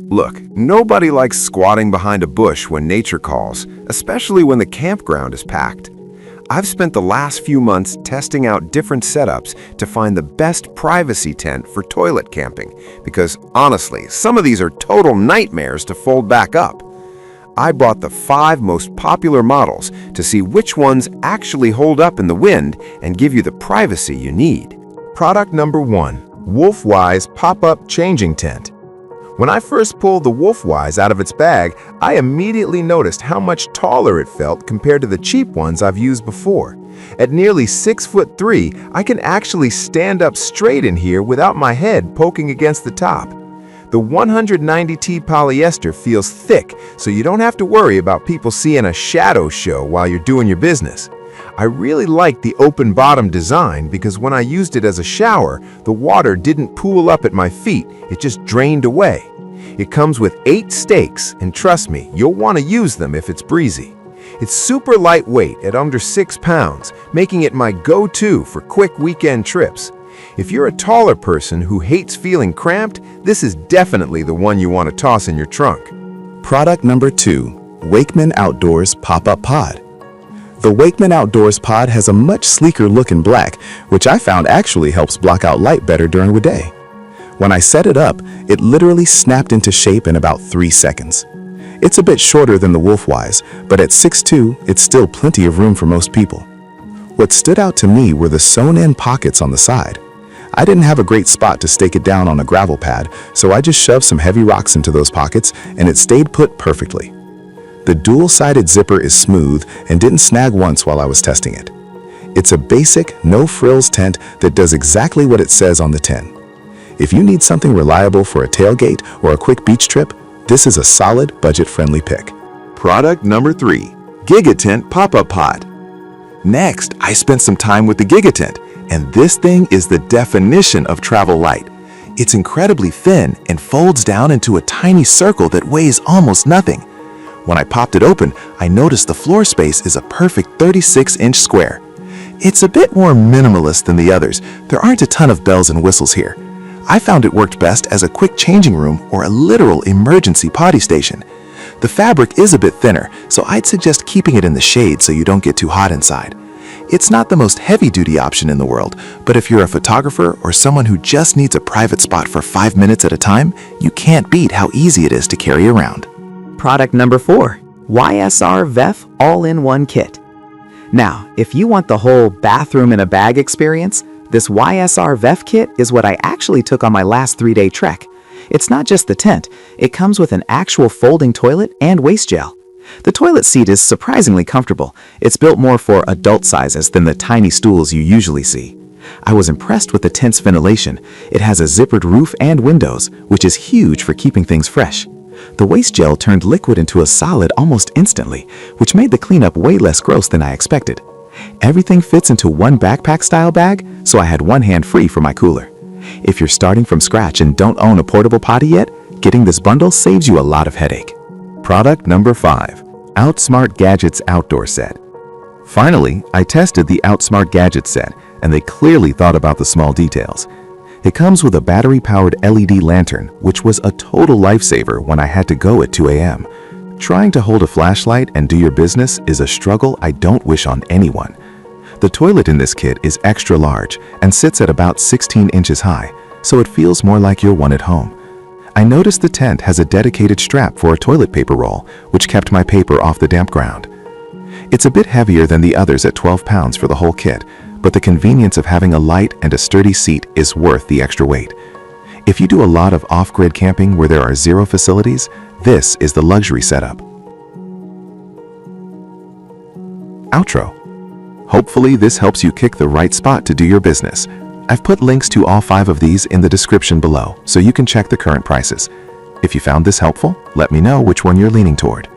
Look, nobody likes squatting behind a bush when nature calls, especially when the campground is packed. I've spent the last few months testing out different setups to find the best privacy tent for toilet camping, because honestly, some of these are total nightmares to fold back up. I brought the 5 most popular models to see which ones actually hold up in the wind and give you the privacy you need. Product number 1, Wolfwise Pop-Up Changing Tent. When I first pulled the Wolfwise out of its bag, I immediately noticed how much taller it felt compared to the cheap ones I've used before. At nearly 6'3", I can actually stand up straight in here without my head poking against the top. The 190T polyester feels thick, so you don't have to worry about people seeing a shadow show while you're doing your business. I really like the open bottom design because when I used it as a shower, the water didn't pool up at my feet, it just drained away. It comes with 8 stakes, and trust me, you'll want to use them if it's breezy. It's super lightweight at under 6 pounds, making it my go-to for quick weekend trips. If you're a taller person who hates feeling cramped, this is definitely the one you want to toss in your trunk. Product number 2, Wakeman Outdoors Pop-Up Pod. The Wakeman Outdoors Pod has a much sleeker look in black, which I found actually helps block out light better during the day. When I set it up, it literally snapped into shape in about 3 seconds. It's a bit shorter than the Wolfwise, but at 6'2", it's still plenty of room for most people. What stood out to me were the sewn-in pockets on the side. I didn't have a great spot to stake it down on a gravel pad, so I just shoved some heavy rocks into those pockets and it stayed put perfectly. The dual-sided zipper is smooth and didn't snag once while I was testing it. It's a basic, no-frills tent that does exactly what it says on the tin. If you need something reliable for a tailgate or a quick beach trip, this is a solid, budget-friendly pick. Product number 3, Gigatent Pop-Up Pod. Next, I spent some time with the Gigatent, and this thing is the definition of travel light. It's incredibly thin and folds down into a tiny circle that weighs almost nothing. When I popped it open, I noticed the floor space is a perfect 36-inch square. It's a bit more minimalist than the others. There aren't a ton of bells and whistles here. I found it worked best as a quick changing room or a literal emergency potty station. The fabric is a bit thinner, so I'd suggest keeping it in the shade so you don't get too hot inside. It's not the most heavy-duty option in the world, but if you're a photographer or someone who just needs a private spot for 5 minutes at a time, you can't beat how easy it is to carry around. Product number 4, YSR VEF All-in-One Kit. Now, if you want the whole bathroom in a bag experience, this YSR VEF kit is what I actually took on my last 3-day trek. It's not just the tent, it comes with an actual folding toilet and waste gel. The toilet seat is surprisingly comfortable. It's built more for adult sizes than the tiny stools you usually see. I was impressed with the tent's ventilation. It has a zippered roof and windows, which is huge for keeping things fresh. The waste gel turned liquid into a solid almost instantly, which made the cleanup way less gross than I expected. Everything fits into one backpack-style bag, so I had one hand free for my cooler. If you're starting from scratch and don't own a portable potty yet, getting this bundle saves you a lot of headache. Product number 5, Outsmart Gadgets Outdoor Set. Finally, I tested the Outsmart Gadgets set, and they clearly thought about the small details. It comes with a battery-powered LED lantern, which was a total lifesaver when I had to go at 2 a.m. Trying to hold a flashlight and do your business is a struggle I don't wish on anyone. The toilet in this kit is extra large and sits at about 16 inches high, so it feels more like your one at home. I noticed the tent has a dedicated strap for a toilet paper roll, which kept my paper off the damp ground. It's a bit heavier than the others at 12 pounds for the whole kit, but the convenience of having a light and a sturdy seat is worth the extra weight. If you do a lot of off-grid camping where there are 0 facilities, this is the luxury setup. Outro. Hopefully this helps you pick the right spot to do your business. I've put links to all 5 of these in the description below, so you can check the current prices. If you found this helpful, let me know which one you're leaning toward.